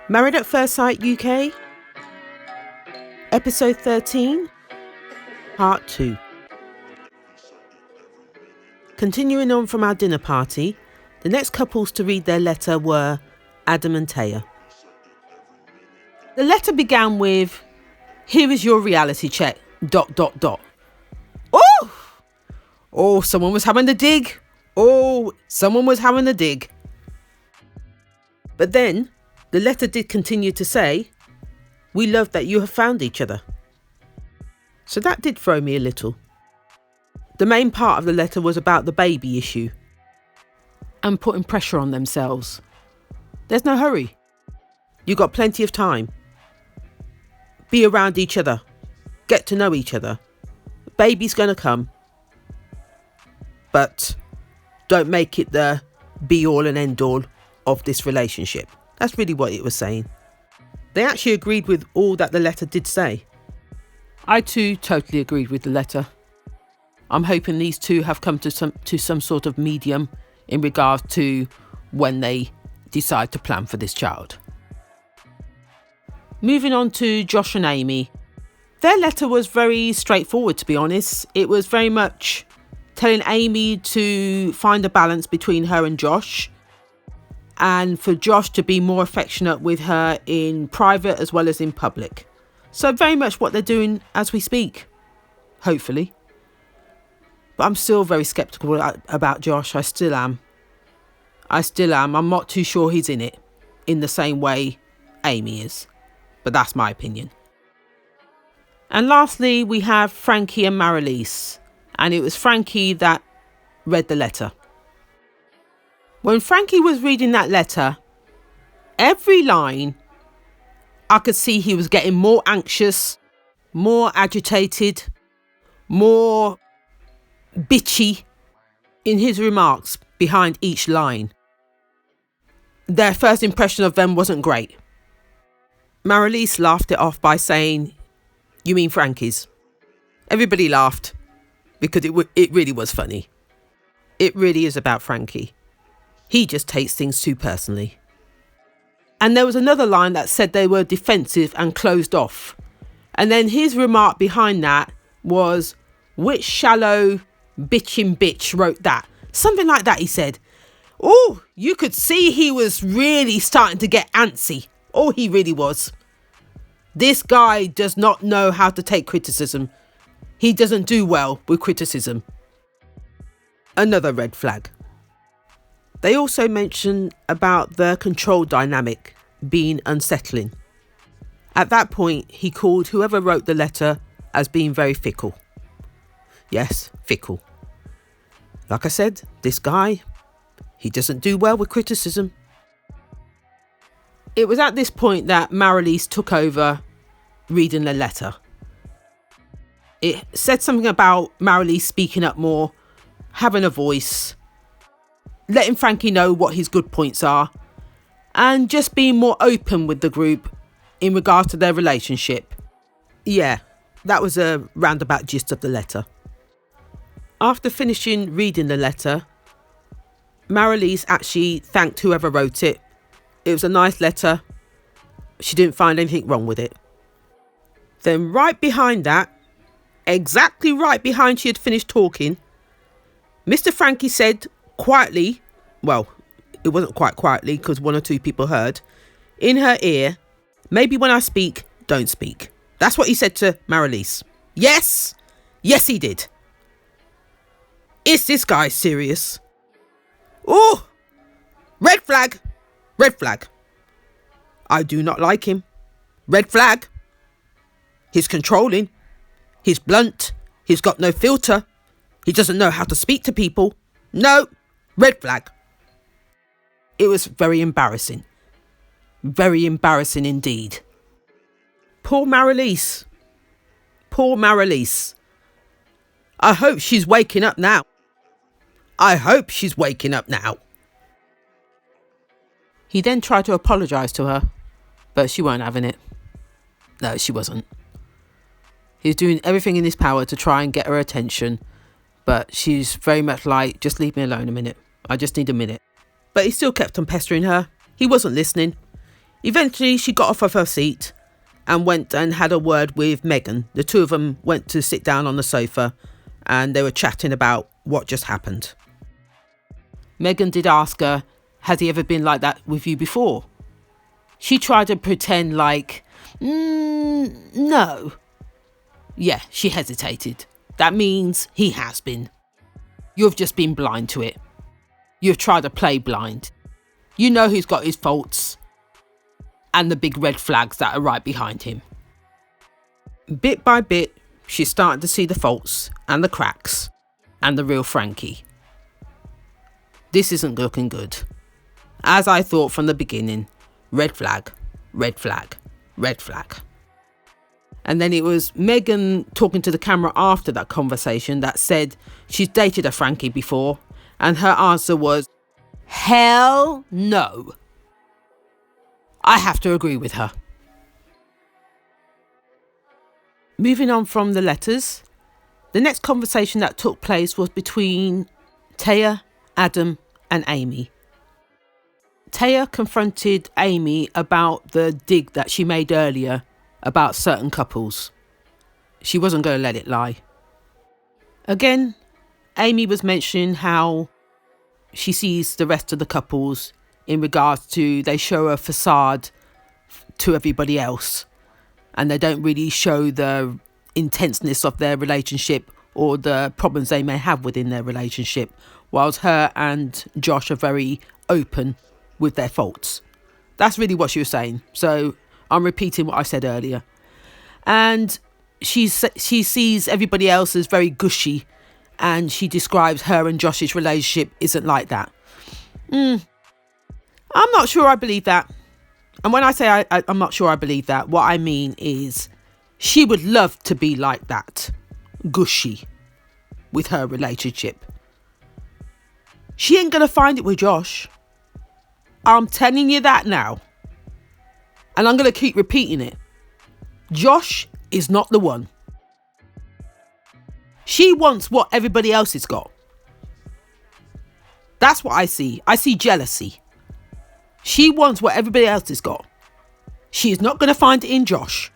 Married at First Sight UK, Episode 13, Part 2. Continuing on from our dinner party, the next couples to read their letter were Adam and Taya. The letter began with, "Here is your reality check, ... Oh, someone was having a dig. But then, the letter did continue to say, "We love that you have found each other." So that did throw me a little. The main part of the letter was about the baby issue and putting pressure on themselves. There's no hurry. You got plenty of time. Be around each other. Get to know each other. Baby's gonna come. But don't make it the be all and end all of this relationship. That's really what it was saying. They actually agreed with all that the letter did say. I too totally agreed with the letter. I'm hoping these two have come to some sort of medium in regards to when they decide to plan for this child. Moving on to Josh and Amy. Their letter was very straightforward, to be honest. It was very much telling Amy to find a balance between her and Josh, and for Josh to be more affectionate with her in private as well as in public. So very much what they're doing as we speak, hopefully. But I'm still very sceptical about Josh. I still am. I'm not too sure he's in it in the same way Amy is. But that's my opinion. And lastly, we have Frankie and Marilise. And it was Frankie that read the letter. When Frankie was reading that letter, every line, I could see he was getting more anxious, more agitated, more bitchy in his remarks behind each line. Their first impression of them wasn't great. Marilise laughed it off by saying, "You mean Frankie's?" Everybody laughed because it really was funny. It really is about Frankie. He just takes things too personally. And there was another line that said they were defensive and closed off. And then his remark behind that was, "Which shallow bitching bitch wrote that?" Something like that, he said. Oh, you could see he was really starting to get antsy. Oh, he really was. This guy does not know how to take criticism. He doesn't do well with criticism. Another red flag. They also mentioned about the control dynamic being unsettling. At that point, he called whoever wrote the letter as being very fickle. Yes, fickle. Like I said, this guy, he doesn't do well with criticism. It was at this point that Marilise took over reading the letter. It said something about Marilise speaking up more, having a voice, letting Frankie know what his good points are, and just being more open with the group in regards to their relationship. Yeah, that was a roundabout gist of the letter. After finishing reading the letter, Marilise actually thanked whoever wrote it. It was a nice letter. She didn't find anything wrong with it. Then right behind that, exactly right behind she had finished talking, Mr. Frankie said quietly, well, it wasn't quite quietly because one or two people heard, in her ear, "Maybe when I speak, don't speak." That's what he said to Marilise. Yes, he did. Is this guy serious? Oh, red flag. I do not like him. Red flag. He's controlling. He's blunt. He's got no filter. He doesn't know how to speak to people. No, red flag. It was very embarrassing. Very embarrassing indeed. Poor Marilise. I hope she's waking up now. He then tried to apologise to her, but she weren't having it. No, she wasn't. He was doing everything in his power to try and get her attention, but she's very much like, "Just leave me alone a minute. I just need a minute." But he still kept on pestering her. He wasn't listening. Eventually, she got off of her seat and went and had a word with Megan. The two of them went to sit down on the sofa and they were chatting about what just happened. Megan did ask her, has he ever been like that with you before? She tried to pretend like, no. Yeah, she hesitated. That means he has been. You've just been blind to it. You've tried to play blind. You know who's got his faults and the big red flags that are right behind him. Bit by bit, she's starting to see the faults and the cracks and the real Frankie. This isn't looking good. As I thought from the beginning, red flag, red flag, red flag. And then it was Megan talking to the camera after that conversation that said she's dated a Frankie before, and her answer was, hell no. I have to agree with her. Moving on from the letters, the next conversation that took place was between Taya, Adam and Amy. Taya confronted Amy about the dig that she made earlier about certain couples. She wasn't going to let it lie. Again, Amy was mentioning how she sees the rest of the couples in regards to they show a facade to everybody else and they don't really show the intenseness of their relationship or the problems they may have within their relationship, whilst her and Josh are very open with their faults. That's really what she was saying. So I'm repeating what I said earlier. And she sees everybody else as very gushy, and she describes her and Josh's relationship isn't like that. I'm not sure I believe that. And when I say I'm not sure I believe that, what I mean is she would love to be like that, gushy, with her relationship. She ain't going to find it with Josh. I'm telling you that now. And I'm going to keep repeating it. Josh is not the one. She wants what everybody else has got. That's what I see. I see jealousy. She wants what everybody else has got. She is not going to find it in Josh.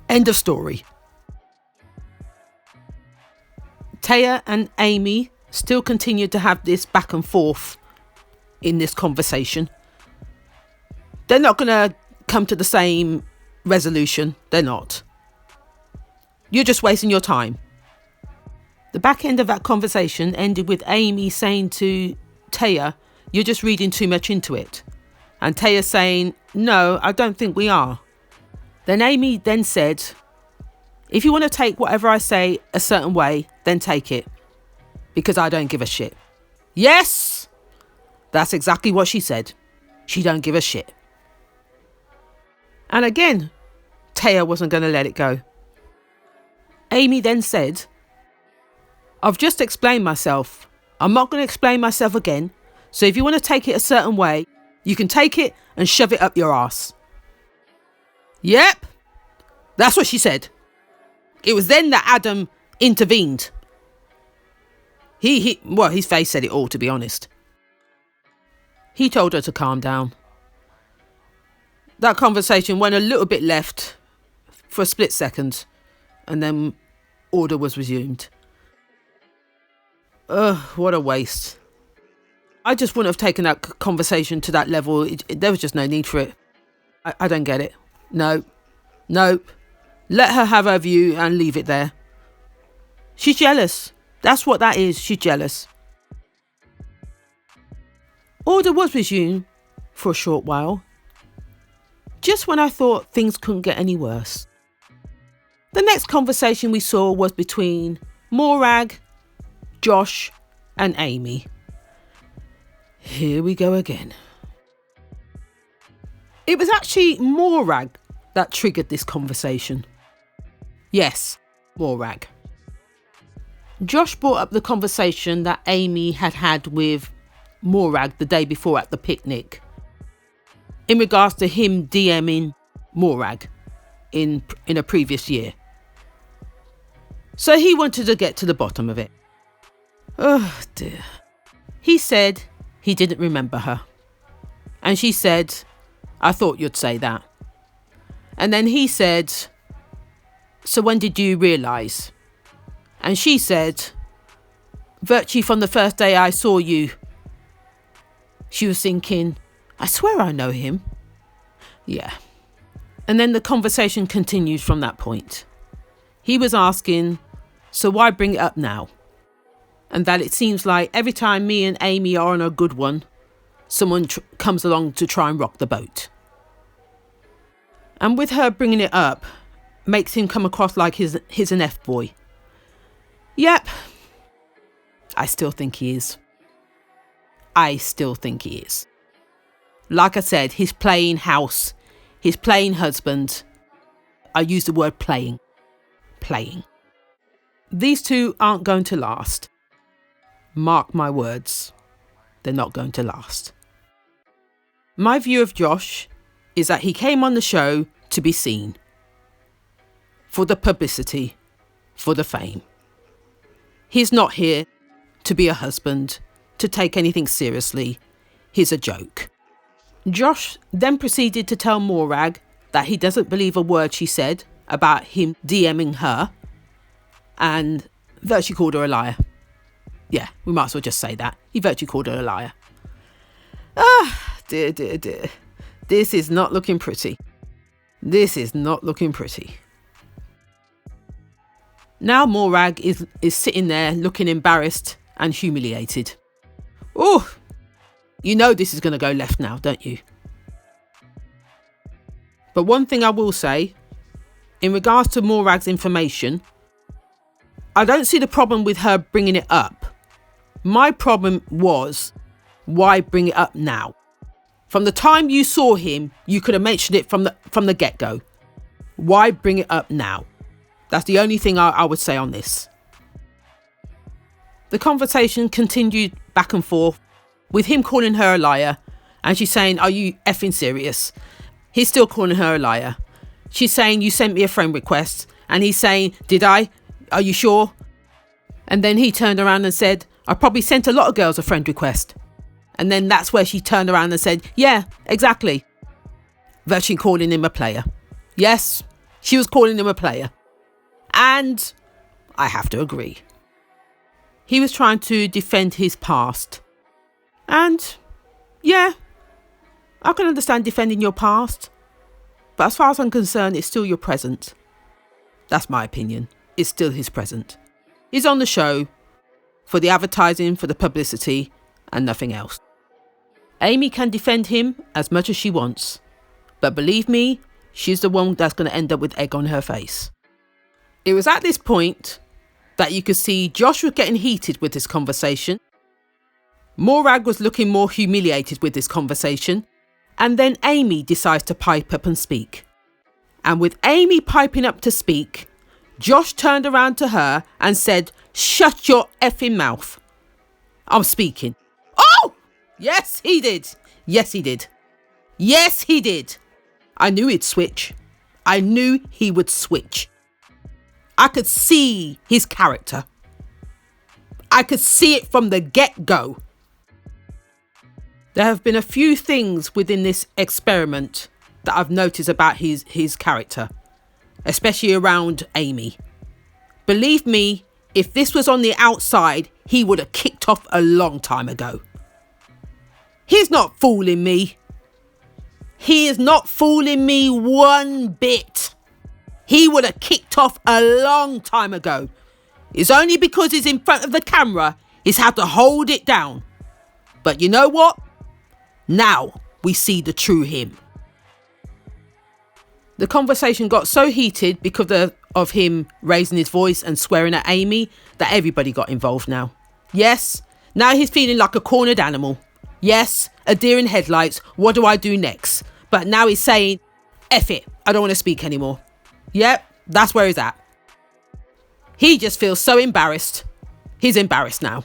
End of story. Taya and Amy still continue to have this back and forth in this conversation. They're not going to come to the same resolution. They're not. You're just wasting your time. The back end of that conversation ended with Amy saying to Taya, you're just reading too much into it. And Taya saying, no, I don't think we are. Then Amy then said, if you want to take whatever I say a certain way, then take it. Because I don't give a shit. Yes! That's exactly what she said. She don't give a shit. And again, Taya wasn't going to let it go. Amy then said, I've just explained myself. I'm not going to explain myself again. So if you want to take it a certain way, you can take it and shove it up your ass. Yep. That's what she said. It was then that Adam intervened. His face said it all, to be honest. He told her to calm down. That conversation went a little bit left for a split second, and then order was resumed. Ugh, what a waste. I just wouldn't have taken that conversation to that level. There was just no need for it. I don't get it. No. Nope. Let her have her view and leave it there. She's jealous. That's what that is. She's jealous. Order was resumed for a short while. Just when I thought things couldn't get any worse. The next conversation we saw was between Morag, Josh and Amy. Here we go again. It was actually Morag that triggered this conversation. Yes, Morag. Josh brought up the conversation that Amy had had with Morag the day before at the picnic in regards to him DMing Morag in a previous year. So he wanted to get to the bottom of it. Oh dear. He said he didn't remember her. And she said, I thought you'd say that. And then he said, so when did you realise? And she said, virtually from the first day I saw you. She was thinking, I swear I know him. Yeah. And then the conversation continued from that point. He was asking, so why bring it up now? And that it seems like every time me and Amy are on a good one, someone comes along to try and rock the boat. And with her bringing it up, makes him come across like he's an F-boy. Yep. I still think he is. Like I said, he's playing house. He's playing husband. I use the word playing. These two aren't going to last. Mark my words. They're not going to last. My view of Josh is that he came on the show to be seen. For the publicity. For the fame. He's not here to be a husband, to take anything seriously. He's a joke. Josh then proceeded to tell Morag that he doesn't believe a word she said about him DMing her, and virtually called her a liar. Yeah, we might as well just say that. He virtually called her a liar. Dear. This is not looking pretty. Now Morag is sitting there looking embarrassed and humiliated. Oh, you know this is going to go left now, don't you? But one thing I will say, in regards to Morag's information, I don't see the problem with her bringing it up. My problem was, why bring it up now? From the time you saw him, you could have mentioned it from the get-go. Why bring it up now? That's the only thing I would say on this. The conversation continued back and forth with him calling her a liar, and she's saying, are you effing serious? He's still calling her a liar. She's saying, you sent me a friend request, and he's saying, did I? Are you sure? And then he turned around and said, I probably sent a lot of girls a friend request. And then that's where she turned around and said, yeah, exactly. Virtually calling him a player. Yes, she was calling him a player. And I have to agree. He was trying to defend his past. And yeah, I can understand defending your past. But as far as I'm concerned, it's still your present. That's my opinion. It's still his present. He's on the show for the advertising, for the publicity, and nothing else. Amy can defend him as much as she wants. But believe me, she's the one that's going to end up with egg on her face. It was at this point that you could see Josh was getting heated with this conversation. Morag was looking more humiliated with this conversation. And then Amy decides to pipe up and speak. And with Amy piping up to speak, Josh turned around to her and said, shut your effing mouth. I'm speaking. Oh! Yes, he did. Yes, he did. Yes, he did. I knew he'd switch. I knew he would switch. I could see his character. I could see it from the get-go. There have been a few things within this experiment that I've noticed about his character, especially around Amy. Believe me, if this was on the outside, he would have kicked off a long time ago. He's not fooling me. He is not fooling me one bit. He would have kicked off a long time ago. It's only because he's in front of the camera, he's had to hold it down. But you know what? Now we see the true him. The conversation got so heated because of him raising his voice and swearing at Amy that everybody got involved now. Yes, now he's feeling like a cornered animal. Yes, a deer in headlights. What do I do next? But now he's saying, F it, I don't want to speak anymore. Yep, that's where he's at. He just feels so embarrassed. He's embarrassed now.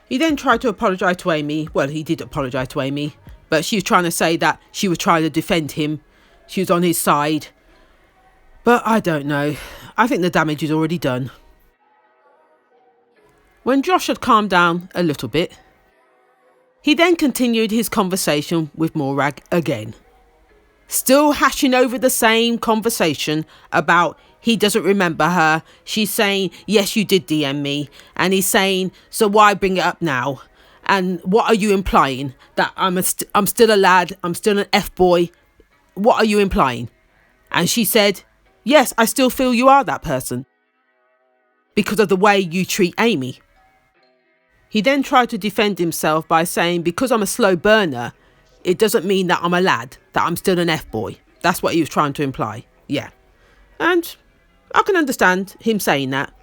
He then tried to apologise to Amy. Well, he did apologise to Amy. But she was trying to say that she was trying to defend him. She was on his side. But I don't know. I think the damage is already done. When Josh had calmed down a little bit, He then continued his conversation with Morag again, still hashing over the same conversation about he doesn't remember her. She's saying, yes, you did DM me. And he's saying, so why bring it up now? And what are you implying? That I'm still a lad, I'm still an F-boy. What are you implying? And she said, yes, I still feel you are that person because of the way you treat Amy. He then tried to defend himself by saying, because I'm a slow burner, it doesn't mean that I'm a lad, that I'm still an F-boy. That's what he was trying to imply. Yeah. And I can understand him saying that.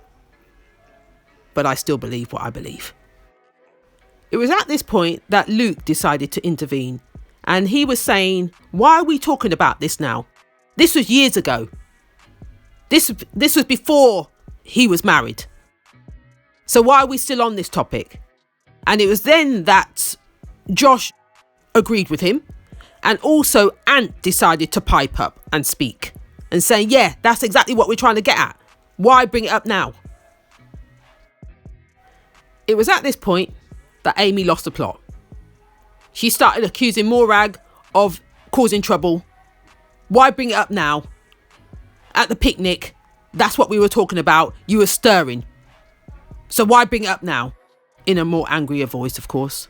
But I still believe what I believe. It was at this point that Luke decided to intervene. And he was saying, why are we talking about this now? This was years ago. This was before he was married. So why are we still on this topic? And it was then that Josh agreed with him. And also Ant decided to pipe up and speak and say, yeah, that's exactly what we're trying to get at. Why bring it up now? It was at this point that Amy lost the plot. She started accusing Morag of causing trouble. Why bring it up now? At the picnic, that's what we were talking about. You were stirring. So why bring it up now? In a more angrier voice, of course.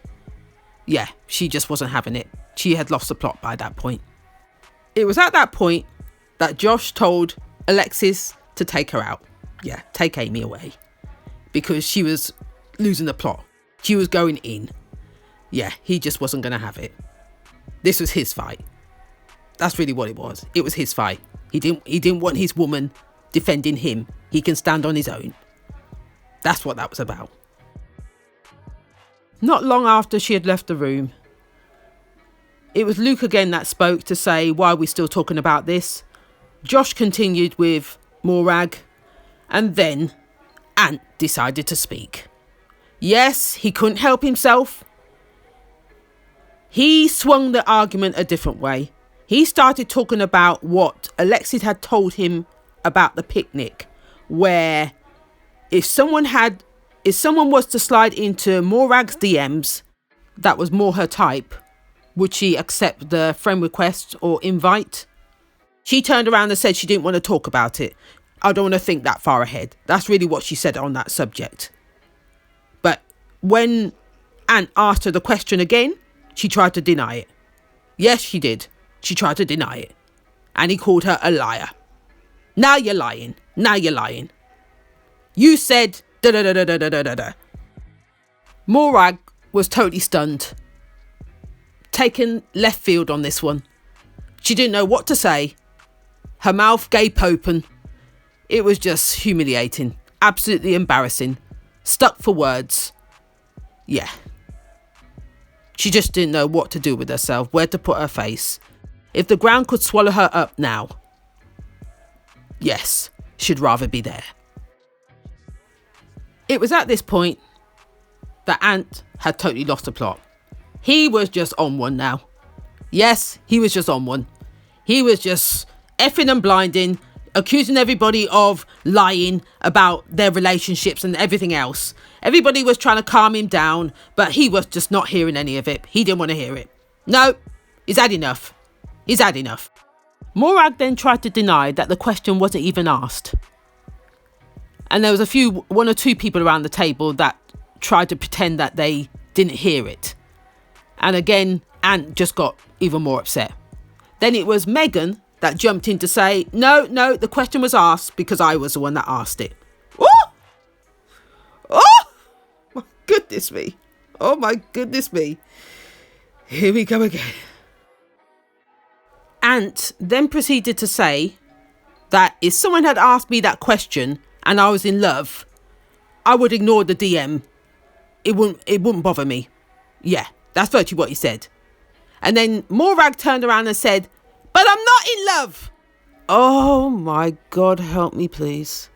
Yeah, she just wasn't having it. She had lost the plot by that point. It was at that point that Josh told Alexis to take her out. Yeah, take Amy away. Because she was losing the plot. She was going in. Yeah, he just wasn't going to have it. This was his fight. That's really what it was. It was his fight. He didn't want his woman defending him. He can stand on his own. That's what that was about. Not long after she had left the room, it was Luke again that spoke to say, why are we still talking about this? Josh continued with Morag, and then Ant decided to speak. Yes, he couldn't help himself. He swung the argument a different way. He started talking about what Alexis had told him about the picnic, where if someone was to slide into Morag's DMs, that was more her type, would she accept the friend request or invite? She turned around and said she didn't want to talk about it. I don't want to think that far ahead. That's really what she said on that subject. But when Ant asked her the question again, she tried to deny it. Yes, she did. She tried to deny it. And he called her a liar. Now you're lying. Now you're lying. You said da-da-da-da-da-da-da-da. Morag was totally stunned. Taken left field on this one. She didn't know what to say. Her mouth gape open. It was just humiliating. Absolutely embarrassing. Stuck for words. Yeah. She just didn't know what to do with herself, where to put her face. If the ground could swallow her up now, yes, she'd rather be there. It was at this point that Ant had totally lost the plot. He was just on one now. Yes, he was just on one. He was just effing and blinding, accusing everybody of lying about their relationships and everything else. Everybody was trying to calm him down, but he was just not hearing any of it. He didn't want to hear it. No, he's had enough. He's had enough. Morag then tried to deny that the question wasn't even asked. And there was one or two people around the table that tried to pretend that they didn't hear it. And again, Ant just got even more upset. Then it was Megan that jumped in to say, no, the question was asked because I was the one that asked it. Oh! Oh! My goodness me. Oh my goodness me. Here we go again. Ant then proceeded to say that if someone had asked me that question and I was in love, I would ignore the DM. It wouldn't bother me. Yeah, that's virtually what he said. And then Morag turned around and said, but I'm not in love. Oh my God, help me please.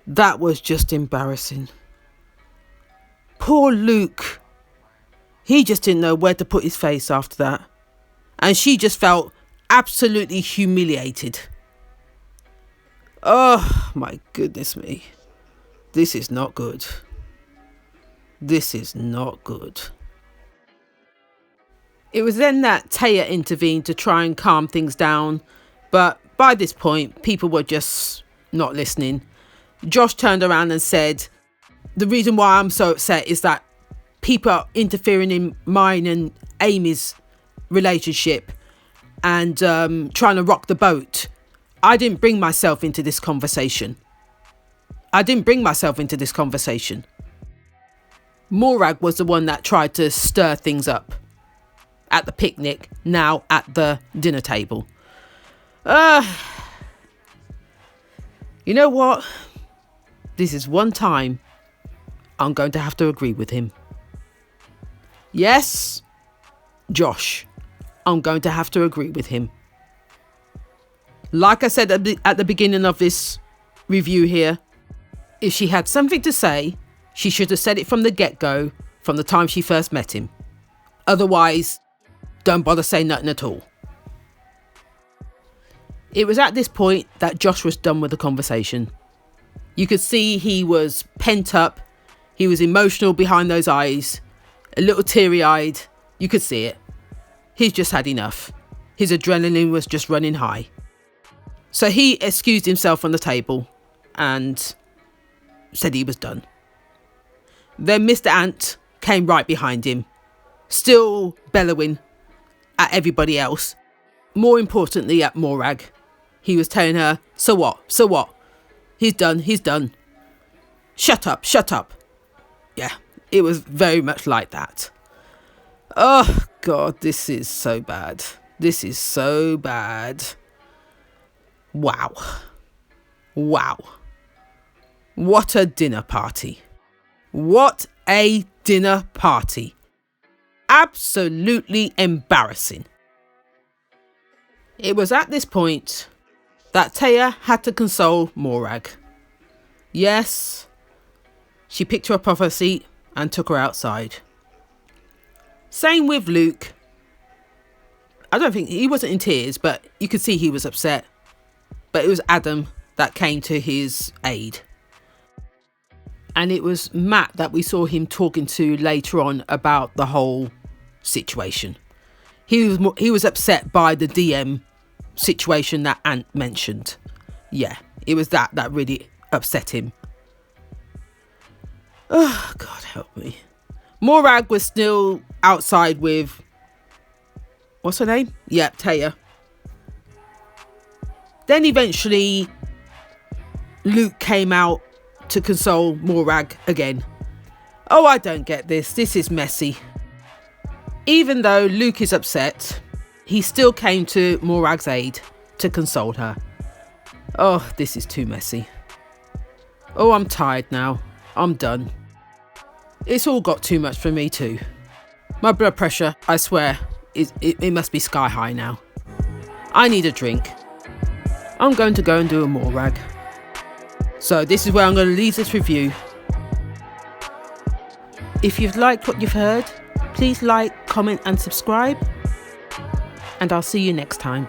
That was just embarrassing. Poor Luke. He just didn't know where to put his face after that. And she just felt absolutely humiliated. Oh my goodness me. This is not good. This is not good. It was then that Taya intervened to try and calm things down, but by this point, people were just not listening. Josh turned around and said, the reason why I'm so upset is that people are interfering in mine and Amy's relationship and trying to rock the boat. I didn't bring myself into this conversation. Morag was the one that tried to stir things up at the picnic, now at the dinner table. You know what? This is one time I'm going to have to agree with him. Yes, Josh, I'm going to have to agree with him. Like I said at the beginning of this review here, if she had something to say, she should have said it from the get-go, from the time she first met him. Otherwise, don't bother saying nothing at all. It was at this point that Josh was done with the conversation. You could see he was pent up. He was emotional behind those eyes, a little teary-eyed. You could see it. He's just had enough. His adrenaline was just running high. So he excused himself from the table and said he was done. Then Mr. Ant came right behind him, still bellowing at everybody else. More importantly, at Morag. He was telling her, so what? So what? He's done. Shut up. Yeah, it was very much like that. Oh, God, this is so bad. Wow. What a dinner party. Absolutely embarrassing. It was at this point that Taya had to console Morag. Yes, she picked her up off her seat and took her outside. Same with Luke. I don't think he wasn't in tears, but you could see he was upset. But it was Adam that came to his aid. And it was Matt that we saw him talking to later on about the whole situation. He was upset by the DM situation that Ant mentioned. Yeah, it was that really upset him. Oh, God help me. Morag was still outside with, what's her name? Yeah, Taya. Then eventually Luke came out to console Morag again. Oh, I don't get this. This is messy. Even though Luke is upset, he still came to Morag's aid to console her. Oh, this is too messy. Oh, I'm tired now. I'm done. It's all got too much for me too. My blood pressure, I swear, it must be sky high now. I need a drink. I'm going to go and do a Morag. So this is where I'm going to leave this review. If you've liked what you've heard, please like, comment and subscribe. And I'll see you next time.